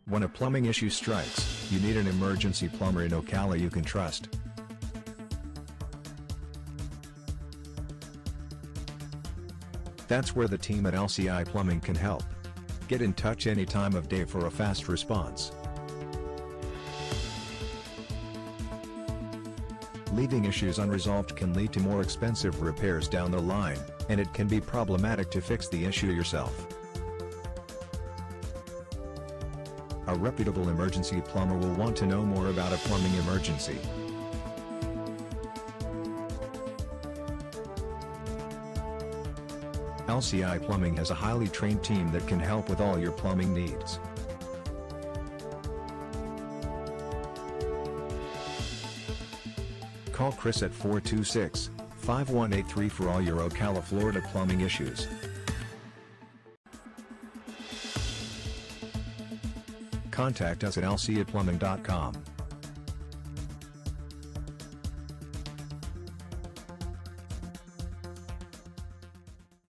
When a plumbing issue strikes, you need an emergency plumber in Ocala you can trust. That's where the team at LCI Plumbing can help. Get in touch any time of day for a fast response. Leaving issues unresolved can lead to more expensive repairs down the line, and it can be problematic to fix the issue yourself. A reputable emergency plumber will want to know more about a plumbing emergency. LCI Plumbing has a highly trained team that can help with all your plumbing needs. Call Chris at 426-5183 for all your Ocala, Florida plumbing issues. Contact us at lcaplumbing.com.